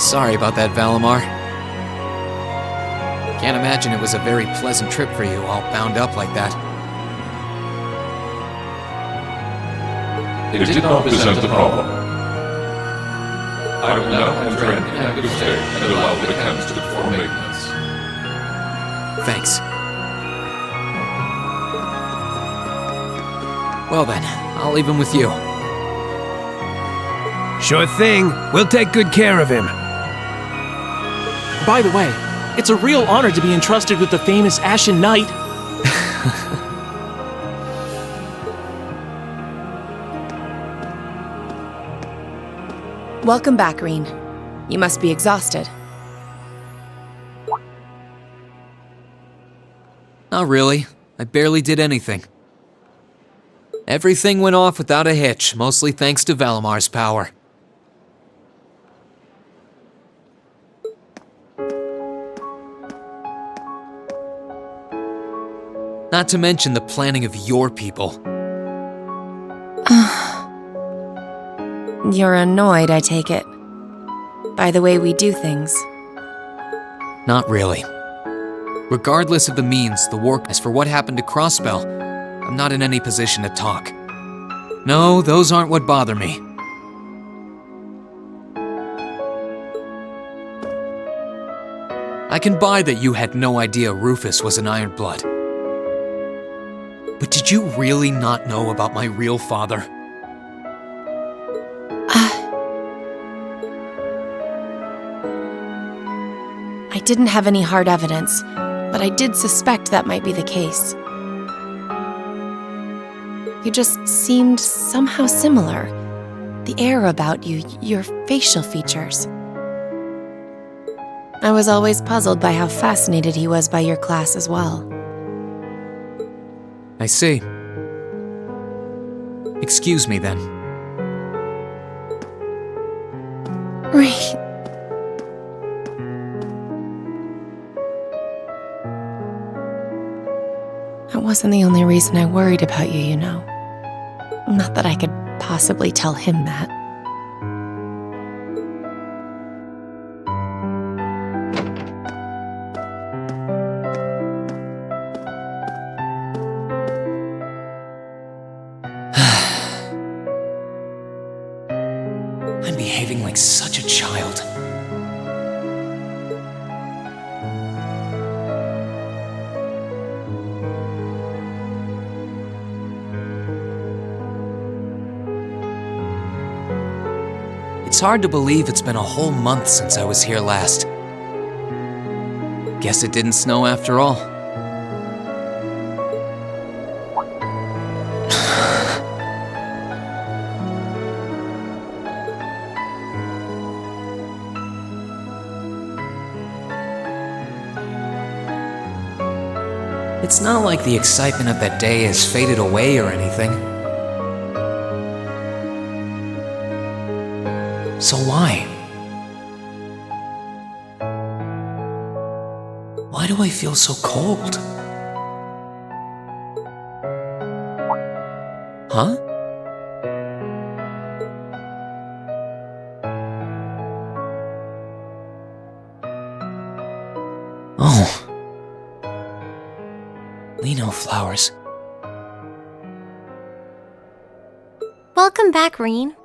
Sorry about that, Valimar. Can't imagine it was a very pleasant trip for you, all bound up like that. It did not present a problem. I will now enter an inactive state and allow the canister for maintenance. Thanks. Well then, I'll leave him with you. Sure thing. We'll take good care of him. By the way, it's a real honor to be entrusted with the famous Ashen Knight. Welcome back, Reen. You must be exhausted. Not really. I barely did anything. Everything went off without a hitch, mostly thanks to Valimar's power. Not to mention the planning of your people. You're annoyed, I take it, by the way we do things. Not really. Regardless of the means, the work. As for what happened to Crossbell, I'm not in any position to talk. No, those aren't what bother me. I can buy that you had no idea Rufus was an Ironblood. But did you really not know about my real father? I didn't have any hard evidence, but I did suspect that might be the case. You just seemed somehow similar. The air about you, your facial features. I was always puzzled by how fascinated he was by your class as well. I see. Excuse me then. Right. That wasn't the only reason I worried about you, you know. Not that I could possibly tell him that. I'm behaving like such a child. It's hard to believe it's been a whole month since I was here last. Guess it didn't snow after all. It's not like the excitement of that day has faded away or anything. So why? Why do I feel so cold? Huh? Oh. Lino flowers. Welcome back, Reen.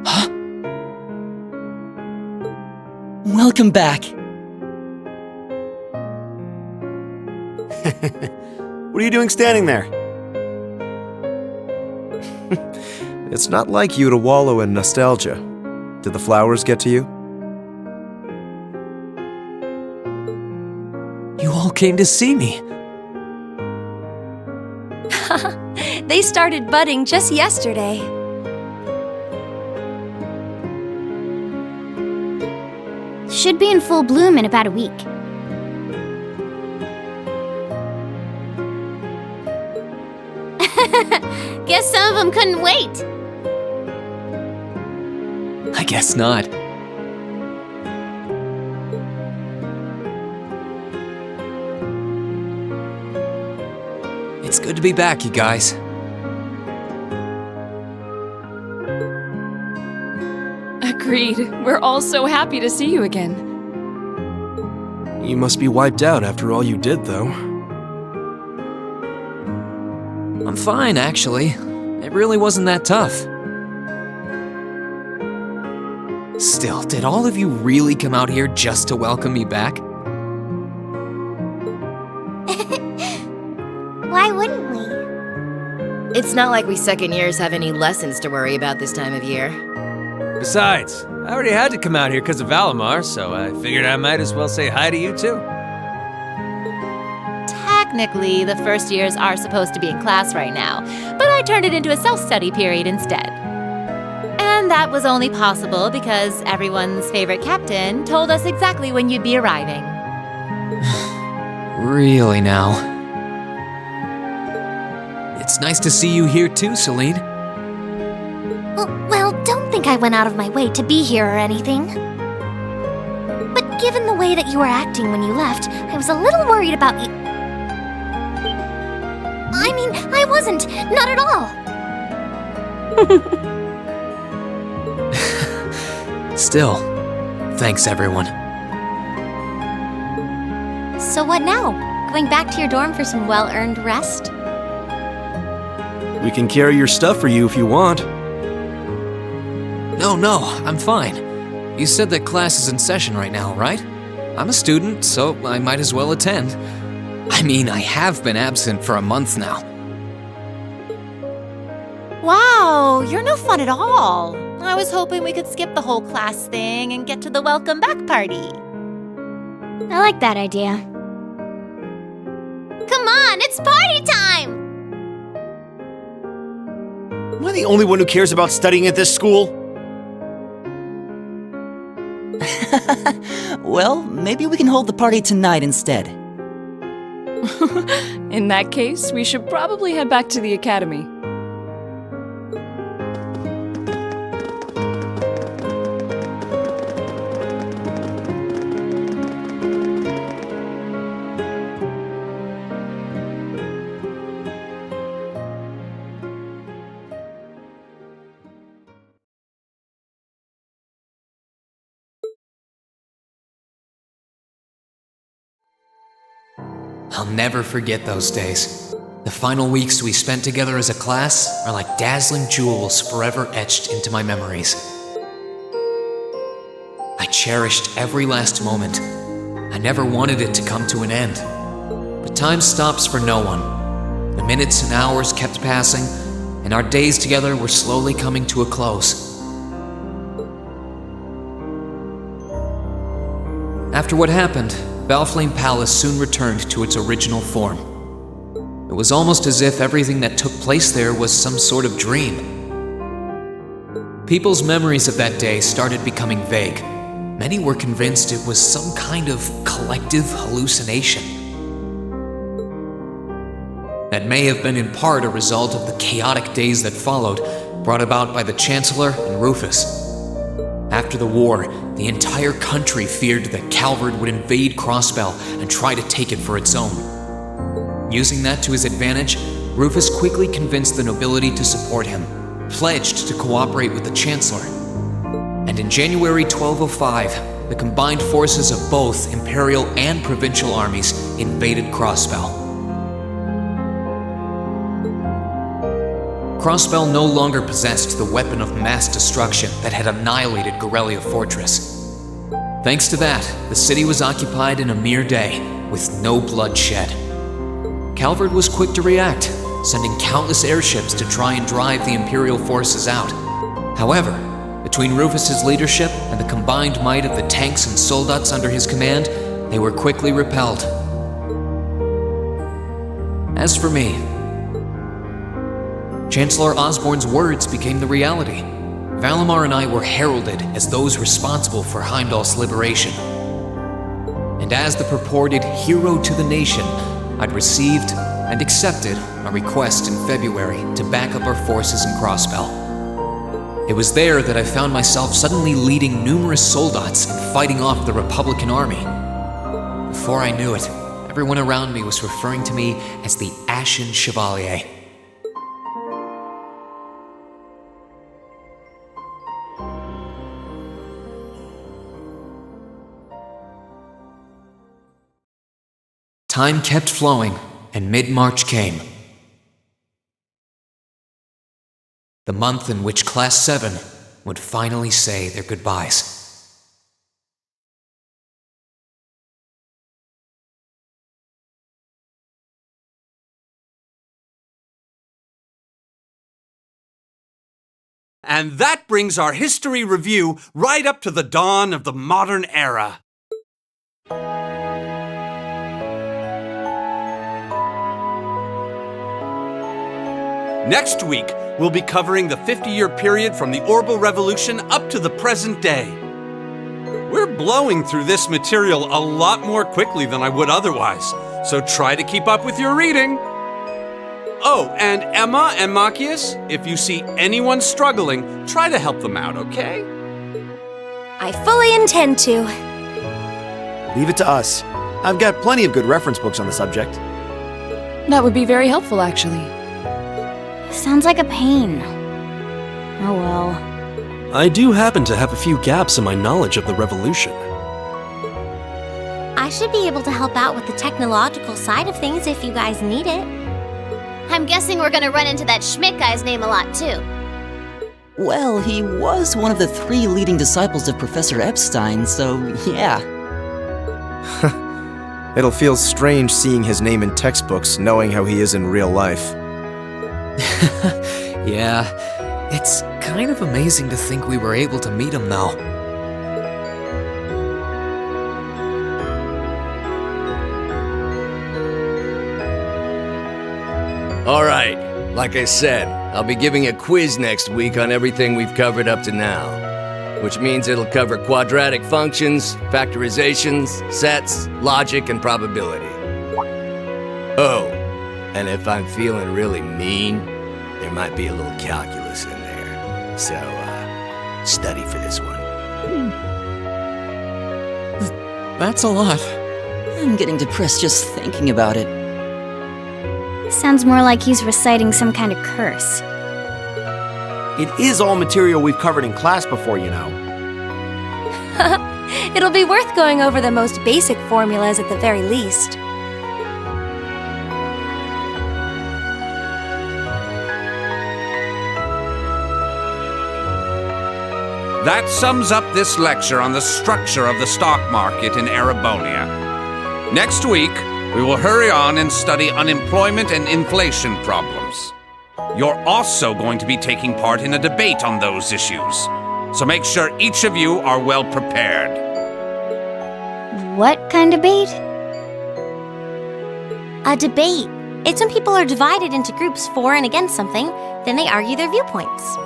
Huh? Welcome back. What are you doing standing there? It's not like you to wallow in nostalgia. Did the flowers get to you? You all came to see me. They started budding just yesterday. Should be in full bloom in about a week. Guess some of them couldn't wait. I guess not. It's good to be back, you guys. Agreed. We're all so happy to see you again. You must be wiped out after all you did, though. I'm fine, actually. It really wasn't that tough. Still, did all of you really come out here just to welcome me back? Why wouldn't we? It's not like we second years have any lessons to worry about this time of year. Besides, I already had to come out here because of Valimar, so I figured I might as well say hi to you too. Technically, the first years are supposed to be in class right now, but I turned it into a self-study period instead. And that was only possible because everyone's favorite captain told us exactly when you'd be arriving. Really now? It's nice to see you here too, Celine. Well, don't think I went out of my way to be here or anything. But given the way that you were acting when you left, I was a little worried about you. I mean, I wasn't. Not at all. Still, thanks everyone. So what now? Going back to your dorm for some well-earned rest? We can carry your stuff for you if you want. No, I'm fine. You said that class is in session right now, right? I'm a student, so I might as well attend. I mean, I have been absent for a month now. Wow, you're no fun at all. I was hoping we could skip the whole class thing and get to the welcome back party. I like that idea. Come on, it's party time! Am I the only one who cares about studying at this school? Well, maybe we can hold the party tonight instead. In that case, we should probably head back to the academy. I'll never forget those days. The final weeks we spent together as a class are like dazzling jewels forever etched into my memories. I cherished every last moment. I never wanted it to come to an end. But time stops for no one. The minutes and hours kept passing, and our days together were slowly coming to a close. After what happened, Balflame Palace soon returned to its original form. It was almost as if everything that took place there was some sort of dream. People's memories of that day started becoming vague. Many were convinced it was some kind of collective hallucination. That may have been in part a result of the chaotic days that followed, brought about by the Chancellor and Rufus. After the war, the entire country feared that Calvard would invade Crossbell and try to take it for its own. Using that to his advantage, Rufus quickly convinced the nobility to support him, pledged to cooperate with the Chancellor. And in January 1205, the combined forces of both Imperial and Provincial armies invaded Crossbell. Crossbell no longer possessed the weapon of mass destruction that had annihilated Gorelia Fortress. Thanks to that, the city was occupied in a mere day, with no blood shed. Calvard was quick to react, sending countless airships to try and drive the Imperial forces out. However, between Rufus's leadership and the combined might of the tanks and soldats under his command, they were quickly repelled. As for me, Chancellor Osborne's words became the reality. Valimar and I were heralded as those responsible for Heimdall's liberation. And as the purported hero to the nation, I'd received and accepted a request in February to back up our forces in Crossbell. It was there that I found myself suddenly leading numerous soldats and fighting off the Republican army. Before I knew it, everyone around me was referring to me as the Ashen Chevalier. Time kept flowing, and mid-March came. The month in which Class 7 would finally say their goodbyes. And that brings our history review right up to the dawn of the modern era. Next week, we'll be covering the 50-year period from the Orbital Revolution up to the present day. We're blowing through this material a lot more quickly than I would otherwise, so try to keep up with your reading. Oh, and Emma and Machias, if you see anyone struggling, try to help them out, okay? I fully intend to. Leave it to us. I've got plenty of good reference books on the subject. That would be very helpful, actually. Sounds like a pain. Oh well. I do happen to have a few gaps in my knowledge of the Revolution. I should be able to help out with the technological side of things if you guys need it. I'm guessing we're gonna run into that Schmidt guy's name a lot, too. Well, he was one of the 3 leading disciples of Professor Epstein, so yeah. It'll feel strange seeing his name in textbooks, knowing how he is in real life. Yeah, it's kind of amazing to think we were able to meet him, though. Alright, like I said, I'll be giving a quiz next week on everything we've covered up to now. Which means it'll cover quadratic functions, factorizations, sets, logic, and probability. Oh, and if I'm feeling really mean, there might be a little calculus in there. So, study for this one. That's a lot. I'm getting depressed just thinking about it. Sounds more like he's reciting some kind of curse. It is all material we've covered in class before, you know. It'll be worth going over the most basic formulas at the very least. That sums up this lecture on the structure of the stock market in Erebonia. Next week, we will hurry on and study unemployment and inflation problems. You're also going to be taking part in a debate on those issues, so make sure each of you are well prepared. What kind of debate? A debate. It's when people are divided into groups for and against something, then they argue their viewpoints.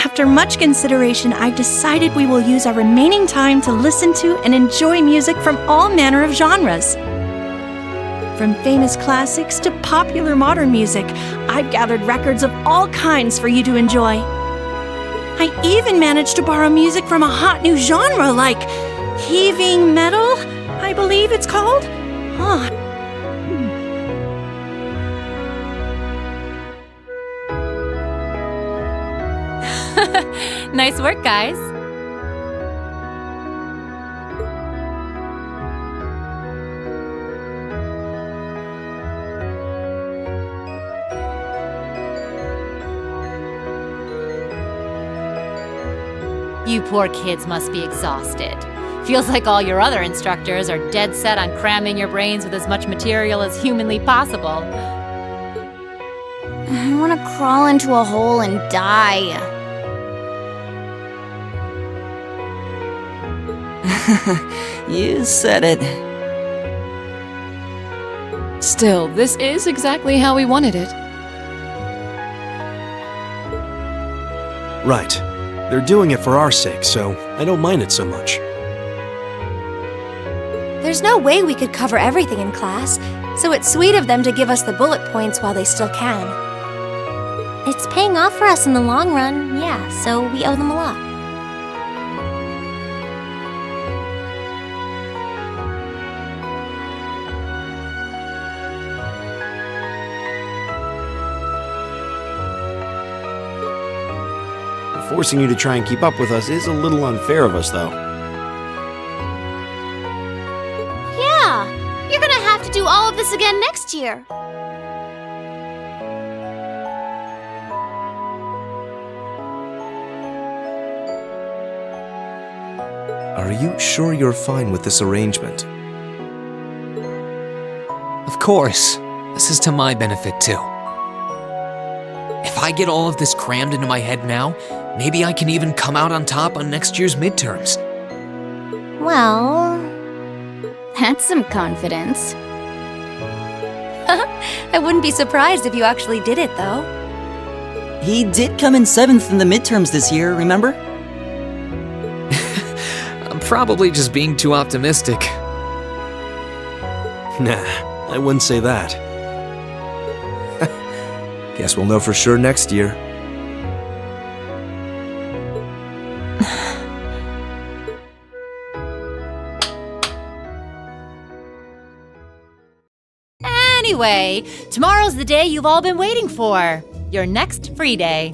After much consideration, I've decided we will use our remaining time to listen to and enjoy music from all manner of genres. From famous classics to popular modern music, I've gathered records of all kinds for you to enjoy. I even managed to borrow music from a hot new genre like heaving metal, I believe it's called. Nice work, guys. You poor kids must be exhausted. Feels like all your other instructors are dead set on cramming your brains with as much material as humanly possible. I want to crawl into a hole and die. You said it. Still, this is exactly how we wanted it. Right. They're doing it for our sake, so I don't mind it so much. There's no way we could cover everything in class, so it's sweet of them to give us the bullet points while they still can. It's paying off for us in the long run, yeah, so we owe them a lot. Forcing you to try and keep up with us is a little unfair of us, though. Yeah, you're gonna have to do all of this again next year. Are you sure you're fine with this arrangement? Of course. This is to my benefit, too. If I get all of this crammed into my head now, maybe I can even come out on top on next year's midterms. Well... That's some confidence. I wouldn't be surprised if you actually did it, though. He did come in 7th in the midterms this year, remember? I'm probably just being too optimistic. Nah, I wouldn't say that. Guess we'll know for sure next year. Anyway, tomorrow's the day you've all been waiting for. Your next free day.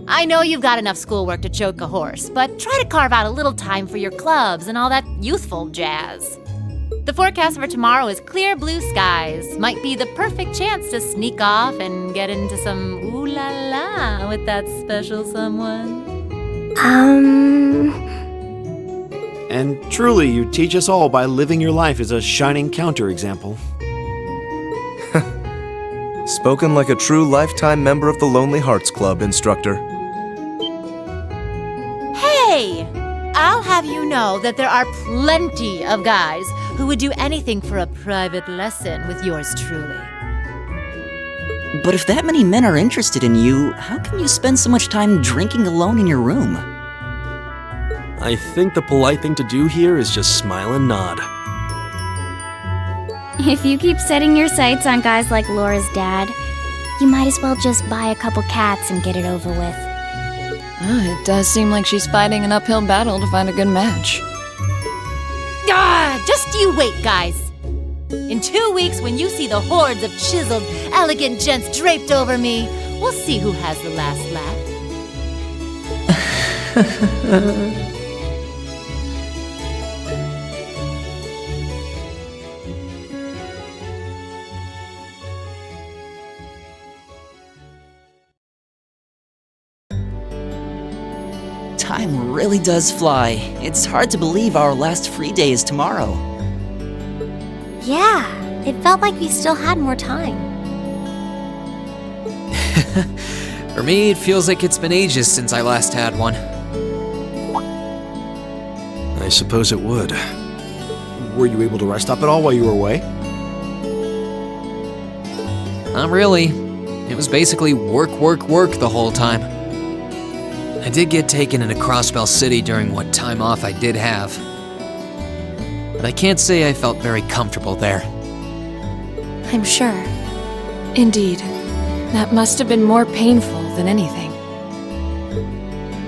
I know you've got enough schoolwork to choke a horse, but try to carve out a little time for your clubs and all that youthful jazz. The forecast for tomorrow is clear blue skies. Might be the perfect chance to sneak off and get into some ooh la la with that special someone. And truly, you teach us all by living your life as a shining counterexample. Spoken like a true lifetime member of the Lonely Hearts Club, instructor. Hey! I'll have you know that there are plenty of guys who would do anything for a private lesson with yours truly. But if that many men are interested in you, how can you spend so much time drinking alone in your room? I think the polite thing to do here is just smile and nod. If you keep setting your sights on guys like Laura's dad, you might as well just buy a couple cats and get it over with. It does seem like she's fighting an uphill battle to find a good match. Just you wait, guys. In 2 weeks, when you see the hordes of chiseled, elegant gents draped over me, we'll see who has the last laugh. Time really does fly. It's hard to believe our last free day is tomorrow. Yeah, it felt like we still had more time. For me, it feels like it's been ages since I last had one. I suppose it would. Were you able to rest up at all while you were away? Not really. It was basically work, work, work the whole time. I did get taken into Crossbell City during what time off I did have. But I can't say I felt very comfortable there. I'm sure. Indeed. That must have been more painful than anything.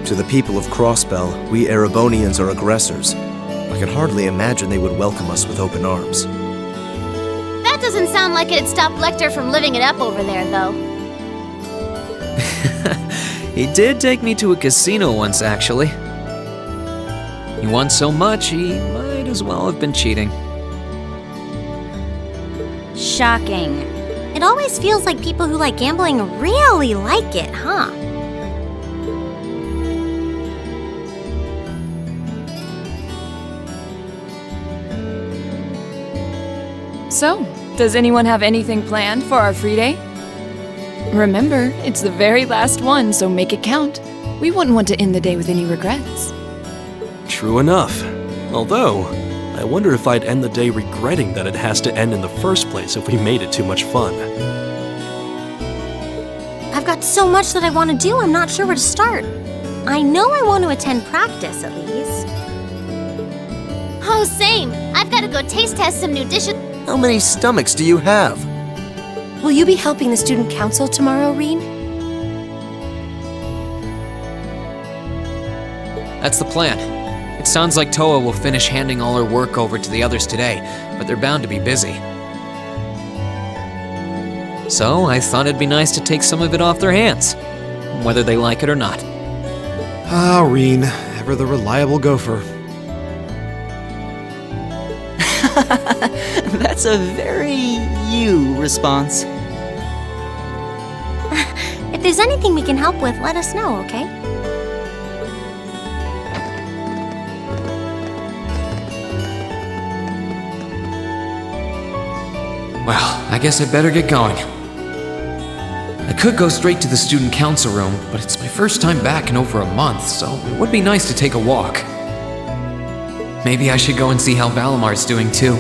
To the people of Crossbell, we Erebonians are aggressors. I can hardly imagine they would welcome us with open arms. That doesn't sound like it'd stop Lecter from living it up over there, though. He did take me to a casino once, actually. He won so much, he might as well have been cheating. Shocking. It always feels like people who like gambling really like it, huh? So, does anyone have anything planned for our free day? Remember, it's the very last one, so make it count. We wouldn't want to end the day with any regrets. True enough. Although, I wonder if I'd end the day regretting that it has to end in the first place if we made it too much fun. I've got so much that I want to do, I'm not sure where to start. I know I want to attend practice, at least. Oh, same. I've got to go taste test some new dishes. How many stomachs do you have? Will you be helping the student council tomorrow, Reen? That's the plan. It sounds like Toa will finish handing all her work over to the others today, but they're bound to be busy. So I thought it'd be nice to take some of it off their hands, whether they like it or not. Ah, Reen, ever the reliable gopher. That's a very you response. If there's anything we can help with, let us know, okay? Well, I guess I better get going. I could go straight to the student council room, but it's my first time back in over a month, so it would be nice to take a walk. Maybe I should go and see how Valamar's doing too.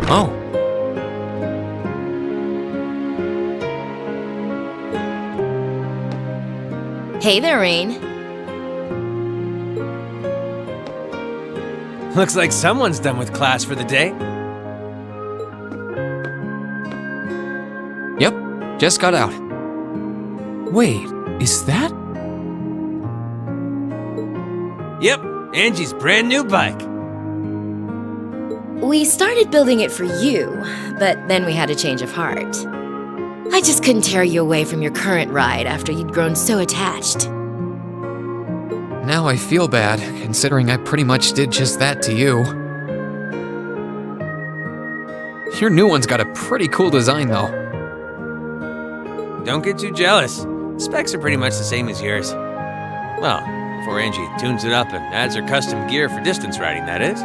Oh. Hey there, Rain. Looks like someone's done with class for the day. Yep, just got out. Wait, is that? Yep, Angie's brand new bike. We started building it for you, but then we had a change of heart. I just couldn't tear you away from your current ride after you'd grown so attached. Now I feel bad, considering I pretty much did just that to you. Your new one's got a pretty cool design, though. Don't get too jealous. Specs are pretty much the same as yours. Well, before Angie tunes it up and adds her custom gear for distance riding, that is.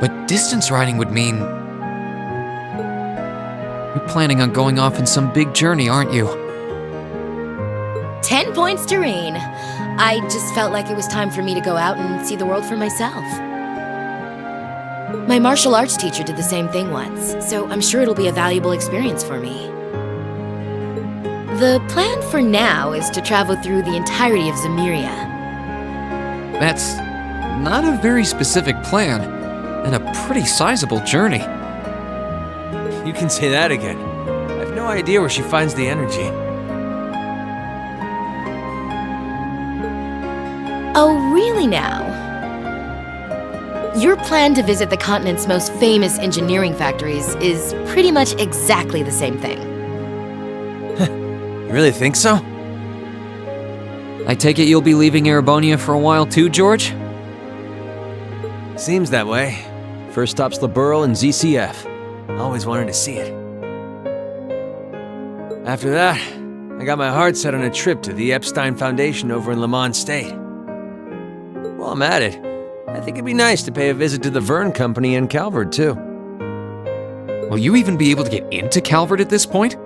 But distance riding would mean... You're planning on going off in some big journey, aren't you? 10 points to Rain. I just felt like it was time for me to go out and see the world for myself. My martial arts teacher did the same thing once, so I'm sure it'll be a valuable experience for me. The plan for now is to travel through the entirety of Zemuria. That's not a very specific plan, and a pretty sizable journey. You can say that again. I have no idea where she finds the energy. Oh, really now? Your plan to visit the continent's most famous engineering factories is pretty much exactly the same thing. You really think so? I take it you'll be leaving Erebonia for a while too, George? Seems that way. First stop's Liberl and ZCF. Always wanted to see it. After that, I got my heart set on a trip to the Epstein Foundation over in Lamont State. While I'm at it, I think it'd be nice to pay a visit to the Verne Company in Calvert, too. Will you even be able to get into Calvert at this point?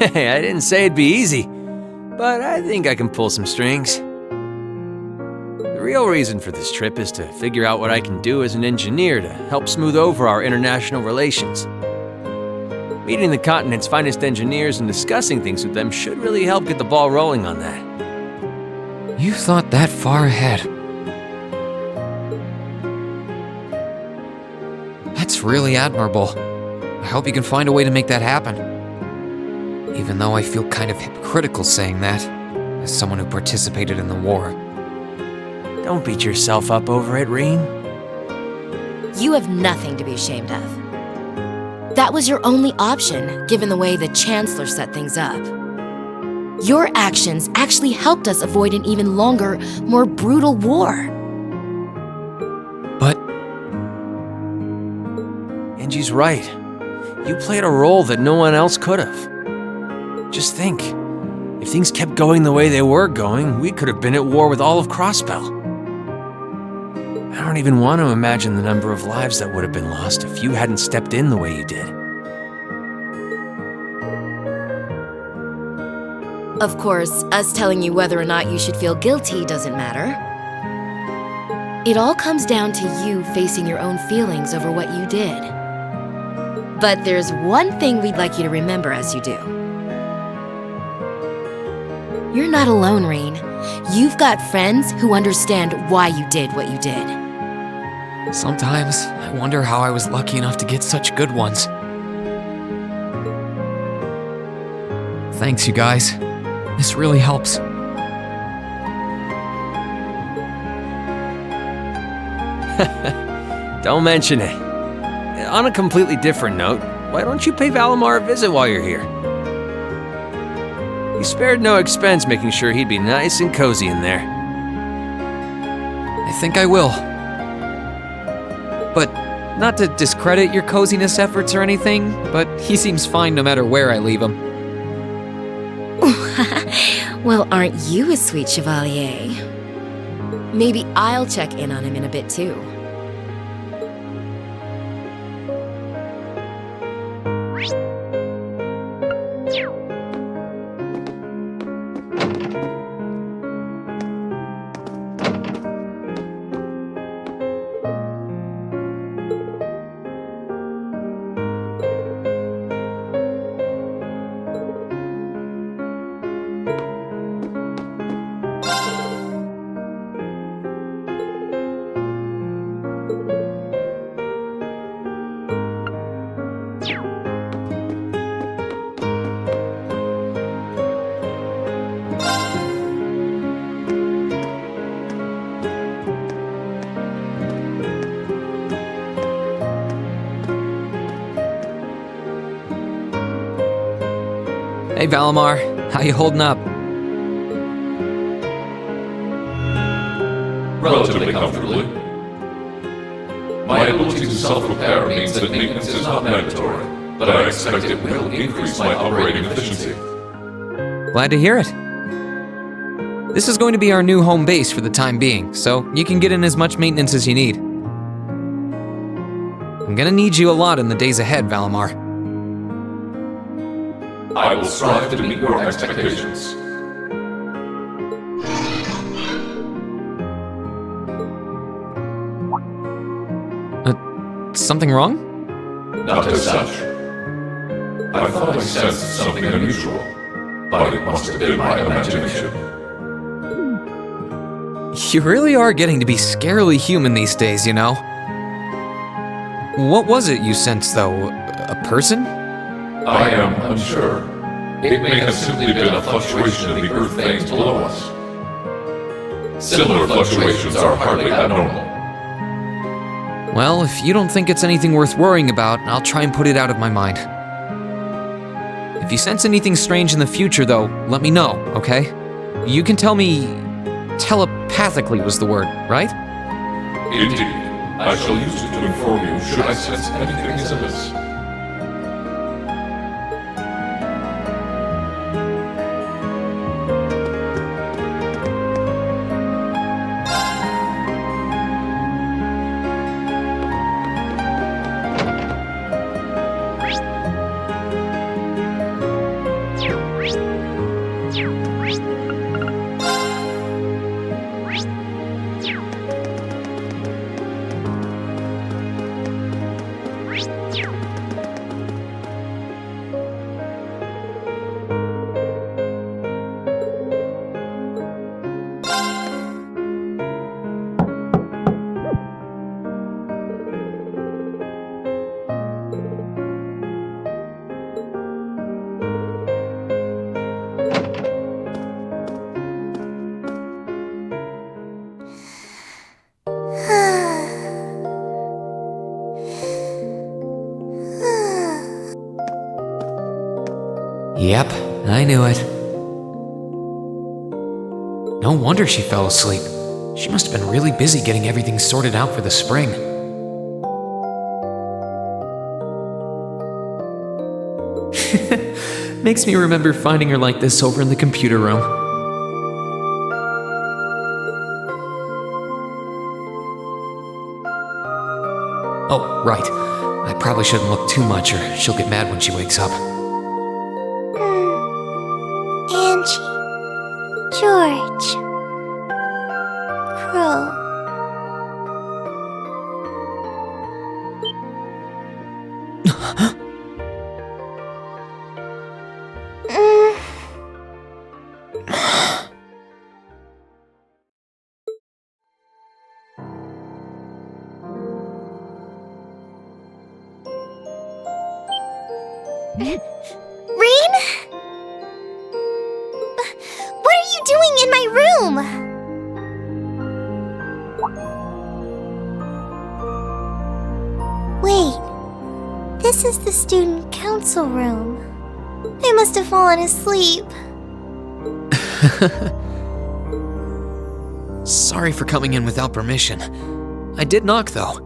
Hey, I didn't say it'd be easy, but I think I can pull some strings. The real reason for this trip is to figure out what I can do as an engineer to help smooth over our international relations. Meeting the continent's finest engineers and discussing things with them should really help get the ball rolling on that. You thought that far ahead. That's really admirable. I hope you can find a way to make that happen. Even though I feel kind of hypocritical saying that, as someone who participated in the war. Don't beat yourself up over it, Reen. You have nothing to be ashamed of. That was your only option, given the way the Chancellor set things up. Your actions actually helped us avoid an even longer, more brutal war. But Angie's right. You played a role that no one else could have. Just think, if things kept going the way they were going, we could have been at war with all of Crosspell. I don't even want to imagine the number of lives that would have been lost if you hadn't stepped in the way you did. Of course, us telling you whether or not you should feel guilty doesn't matter. It all comes down to you facing your own feelings over what you did. But there's one thing we'd like you to remember as you do. You're not alone, Reen. You've got friends who understand why you did what you did. sometimes I wonder how I was lucky enough to get such good ones. Thanks, you guys. This really helps. Don't mention it. On a completely different note, why don't you pay Valimar a visit while you're here? You spared no expense making sure he'd be nice and cozy in there. I think I will. But not to discredit your coziness efforts or anything, but he seems fine no matter where I leave him. Well, aren't you a sweet chevalier? Maybe I'll check in on him in a bit too. Hey Valimar, how you holding up? Relatively comfortably. My ability to self-repair means that maintenance is not mandatory, but I expect it will increase my operating efficiency. Glad to hear it. This is going to be our new home base for the time being, so you can get in as much maintenance as you need. I'm gonna need you a lot in the days ahead, Valimar. I will strive to meet your expectations. Something wrong? Not as such. I thought I sensed something unusual, but it must have been my imagination. You really are getting to be scarily human these days, you know? What was it you sensed, though? A person? I am unsure. It may have simply been a fluctuation in the earth veins below us. Similar fluctuations are hardly abnormal. Well, if you don't think it's anything worth worrying about, I'll try and put it out of my mind. If you sense anything strange in the future, though, let me know, okay? You can tell me... telepathically was the word, right? Indeed. I shall use it to inform you should I sense anything is amiss. Yep, I knew it. No wonder she fell asleep. She must have been really busy getting everything sorted out for the spring. Makes me remember finding her like this over in the computer room. Oh, right. I probably shouldn't look too much or she'll get mad when she wakes up. Angie. George. Crow. Rain? What are you doing in my room? Wait, this is the student council room. I must have fallen asleep. Sorry for coming in without permission. I did knock, though.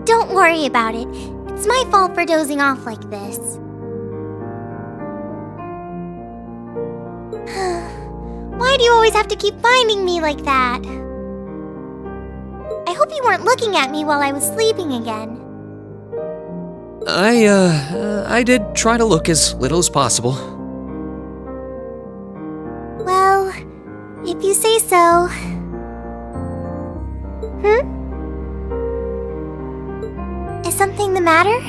Don't worry about it. It's my fault for dozing off like this. Why do you always have to keep finding me like that? I hope you weren't looking at me while I was sleeping again. I did try to look as little as possible. Well, if you say so. Is something the matter?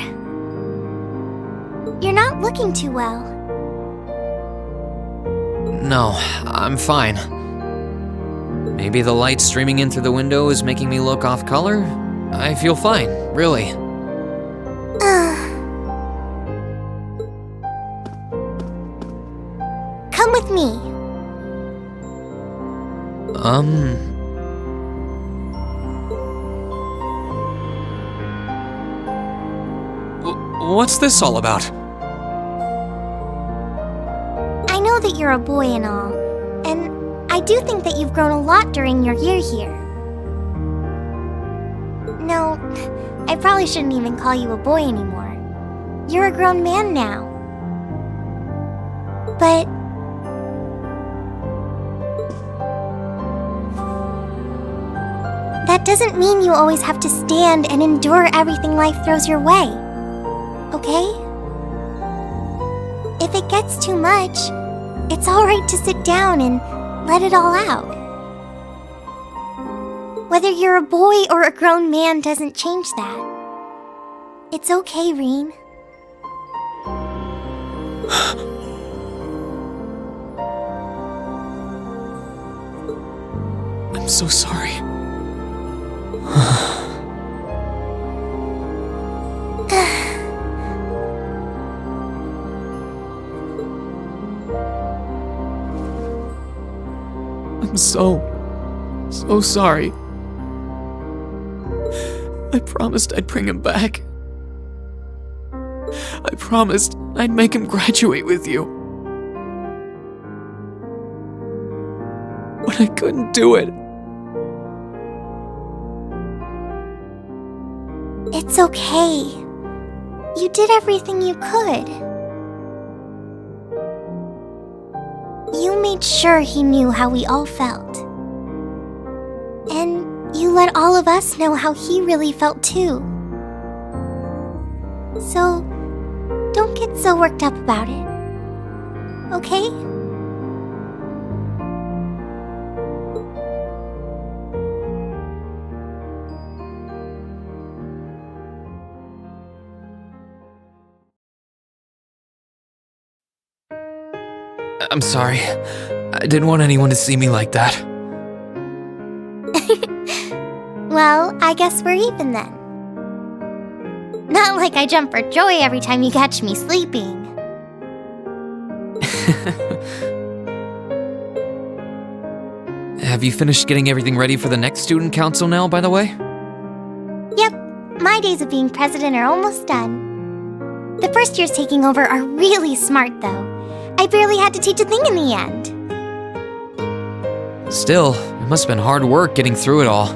You're not looking too well. No, I'm fine. Maybe the light streaming in through the window is making me look off color? I feel fine, really. Come with me. What's this all about? I know that you're a boy and all, and I do think that you've grown a lot during your year here. No, I probably shouldn't even call you a boy anymore. You're a grown man now. But that doesn't mean you always have to stand and endure everything life throws your way. Okay? If it gets too much, it's alright to sit down and let it all out. Whether you're a boy or a grown man doesn't change that. It's okay, Reen. I'm so sorry. I'm so sorry. I promised I'd bring him back. I promised I'd make him graduate with you. But I couldn't do it. It's okay. You did everything you could. You made sure he knew how we all felt. And you let all of us know how he really felt too. So, don't get so worked up about it. Okay? I'm sorry. I didn't want anyone to see me like that. Well, I guess we're even then. Not like I jump for joy every time you catch me sleeping. Have you finished getting everything ready for the next student council now, by the way? Yep, my days of being president are almost done. The first years taking over are really smart, though. I barely had to teach a thing in the end. Still, it must have been hard work getting through it all.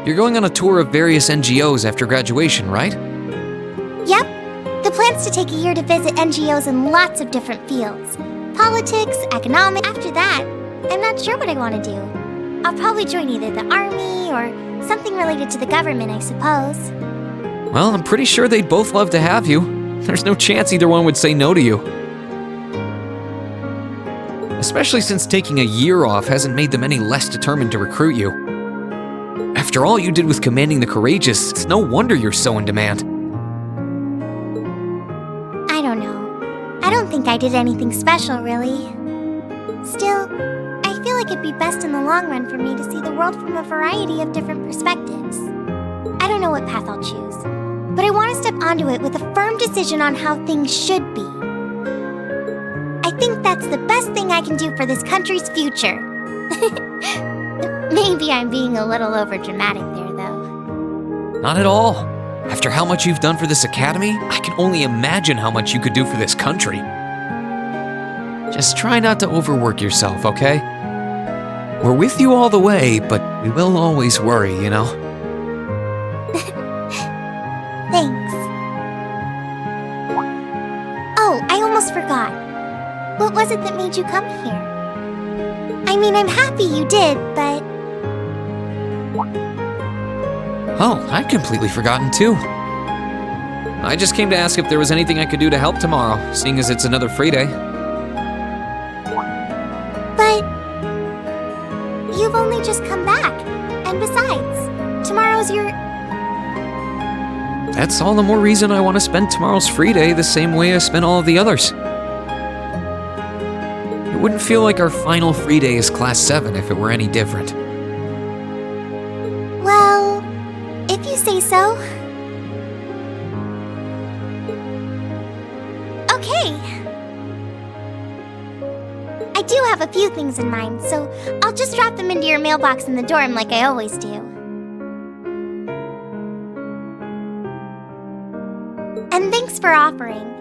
You're going on a tour of various NGOs after graduation, right? Yep. The plan's to take a year to visit NGOs in lots of different fields. Politics, economics. After that, I'm not sure what I want to do. I'll probably join either the army or something related to the government, I suppose. Well, I'm pretty sure they'd both love to have you. There's no chance either one would say no to you. Especially since taking a year off hasn't made them any less determined to recruit you. After all you did with commanding the courageous, it's no wonder you're so in demand. I don't know. I don't think I did anything special, really. Still, I feel like it'd be best in the long run for me to see the world from a variety of different perspectives. I don't know what path I'll choose, but I want to step onto it with a firm decision on how things should be. I think that's the best thing I can do for this country's future. Maybe I'm being a little overdramatic there, though. Not at all. After how much you've done for this academy, I can only imagine how much you could do for this country. Just try not to overwork yourself, okay? We're with you all the way, but we will always worry, you know? Thanks. Oh, I almost forgot. What was it that made you come here? I mean, I'm happy you did, but... Oh, I'd completely forgotten too. I just came to ask if there was anything I could do to help tomorrow, seeing as it's another free day. But... you've only just come back. And besides, tomorrow's your... That's all the more reason I want to spend tomorrow's free day the same way I spent all of the others. It wouldn't feel like our final free day is Class 7 if it were any different. Well, if you say so. Okay. I do have a few things in mind, so I'll just drop them into your mailbox in the dorm like I always do. And thanks for offering.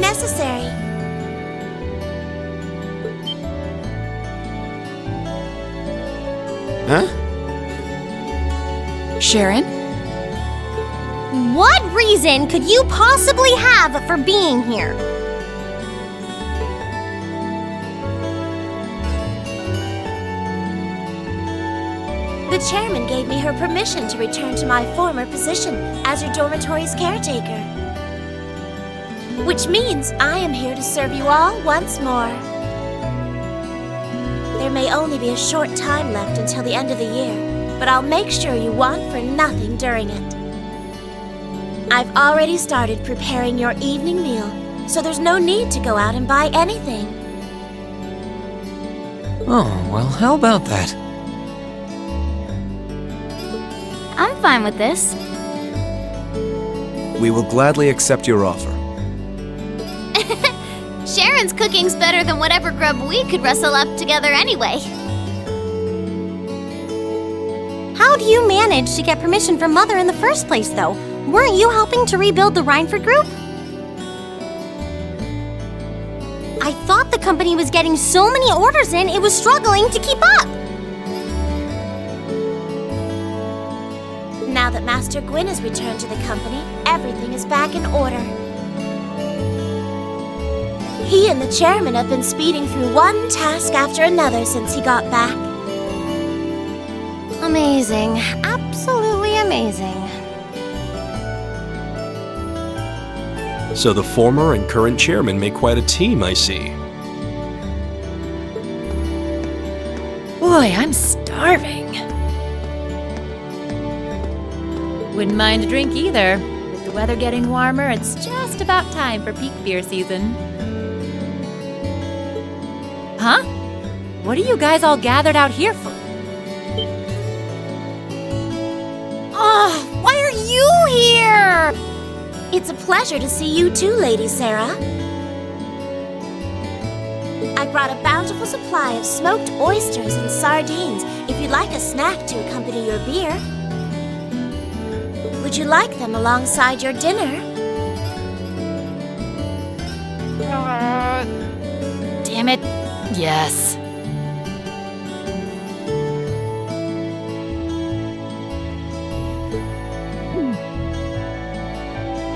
necessary. Huh? Sharon? What reason could you possibly have for being here? The chairman gave me her permission to return to my former position as your dormitory's caretaker. Which means I am here to serve you all once more. There may only be a short time left until the end of the year, but I'll make sure you want for nothing during it. I've already started preparing your evening meal, so there's no need to go out and buy anything. Oh, well, how about that? I'm fine with this. We will gladly accept your offer. Sharon's cooking's better than whatever grub we could rustle up together anyway. How do you manage to get permission from Mother in the first place, though? Weren't you helping to rebuild the Rhineford group? I thought the company was getting so many orders in, it was struggling to keep up. Now that Master Gwyn has returned to the company, everything is back in order. He and the chairman have been speeding through one task after another since he got back. Amazing. Absolutely amazing. So the former and current chairman make quite a team, I see. Boy, I'm starving. Wouldn't mind a drink either. With the weather getting warmer, it's just about time for peak beer season. Huh? What are you guys all gathered out here for? Oh, why are you here? It's a pleasure to see you too, Lady Sarah. I brought a bountiful supply of smoked oysters and sardines if you'd like a snack to accompany your beer. Would you like them alongside your dinner? Damn it. Yes.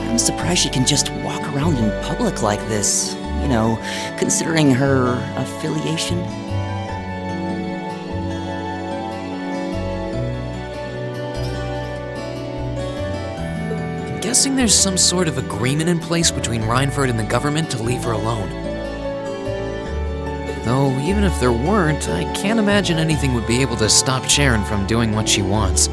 I'm surprised she can just walk around in public like this, you know, considering her affiliation. I'm guessing there's some sort of agreement in place between Rhineford and the government to leave her alone. Though, even if there weren't, I can't imagine anything would be able to stop Sharon from doing what she wants.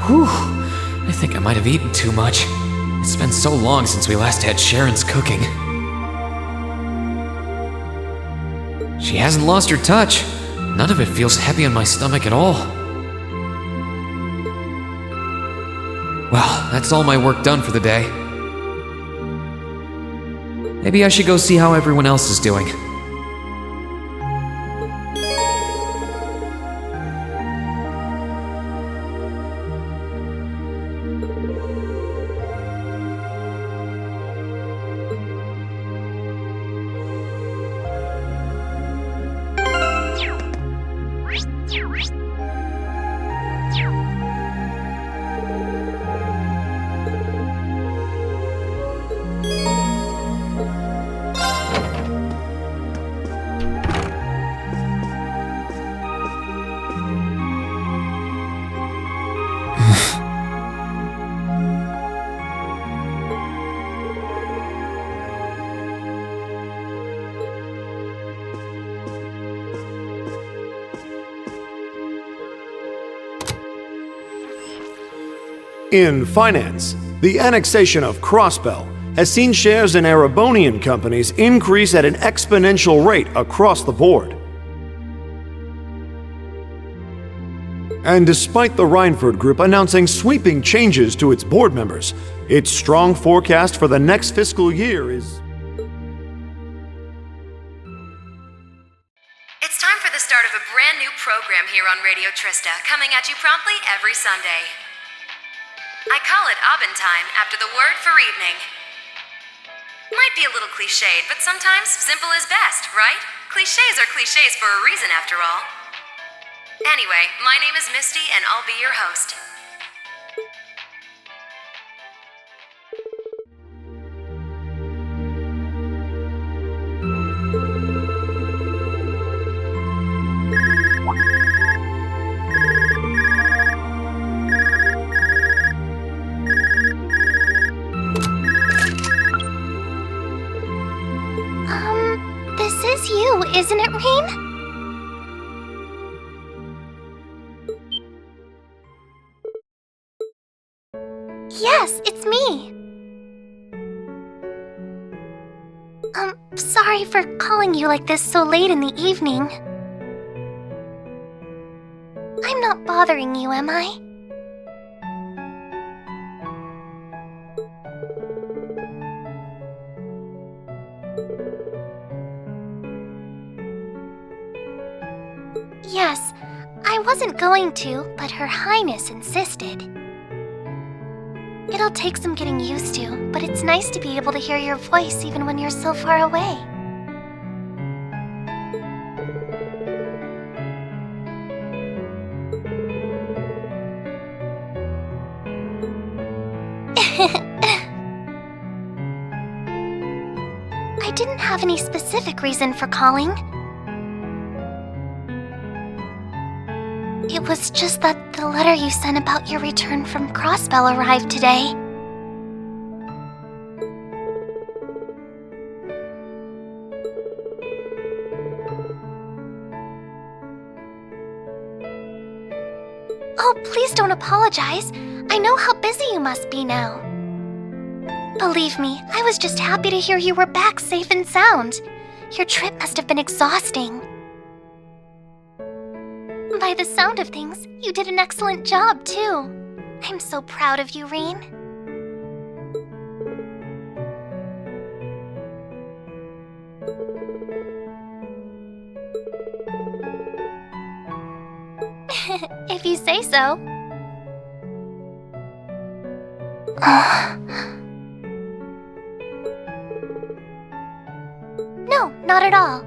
Whew, I think I might have eaten too much. It's been so long since we last had Sharon's cooking. She hasn't lost her touch. None of it feels heavy on my stomach at all. Well, that's all my work done for the day. Maybe I should go see how everyone else is doing. In finance, The annexation of Crossbell has seen shares in Erebonian companies increase at an exponential rate across the board. And despite the Reinford Group announcing sweeping changes to its board members, its strong forecast for the next fiscal year is... It's time for the start of a brand new program here on Radio Trista, coming at you promptly every Sunday. I call it Abendtime after the word for evening. Might be a little cliched, but sometimes simple is best, right? Clichés are clichés for a reason, after all. Anyway, my name is Misty, and I'll be your host. This is you, isn't it, Rean? Yes, it's me. Sorry for calling you like this so late in the evening. I'm not bothering you, am I? Yes, I wasn't going to, but Her Highness insisted. It'll take some getting used to, but it's nice to be able to hear your voice even when you're so far away. I didn't have any specific reason for calling. It was just that the letter you sent about your return from Crossbell arrived today. Oh, please don't apologize. I know how busy you must be now. Believe me, I was just happy to hear you were back safe and sound. Your trip must have been exhausting. By the sound of things, you did an excellent job, too. I'm so proud of you, Rean. If you say so. No, not at all.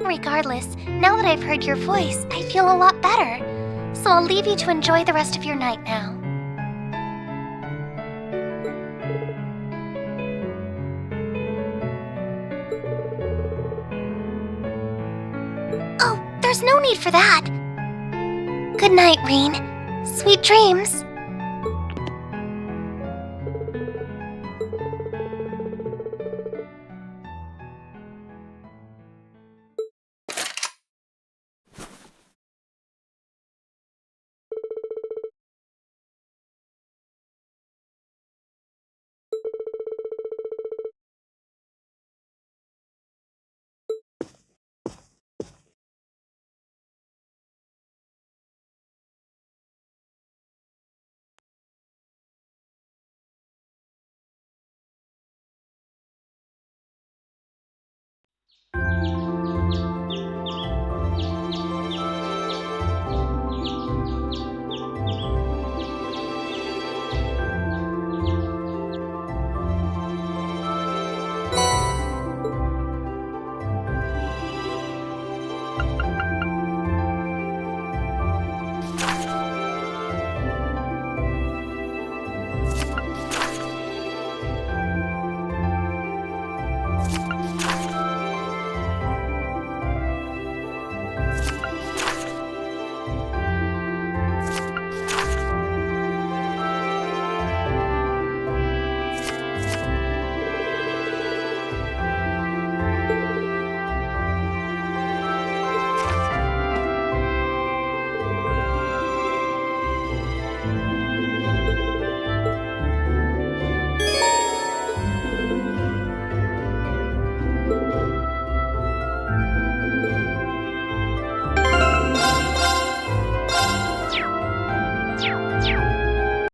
Regardless, now that I've heard your voice, I feel a lot better. So I'll leave you to enjoy the rest of your night now. Oh, there's no need for that. Good night, Rean. Sweet dreams.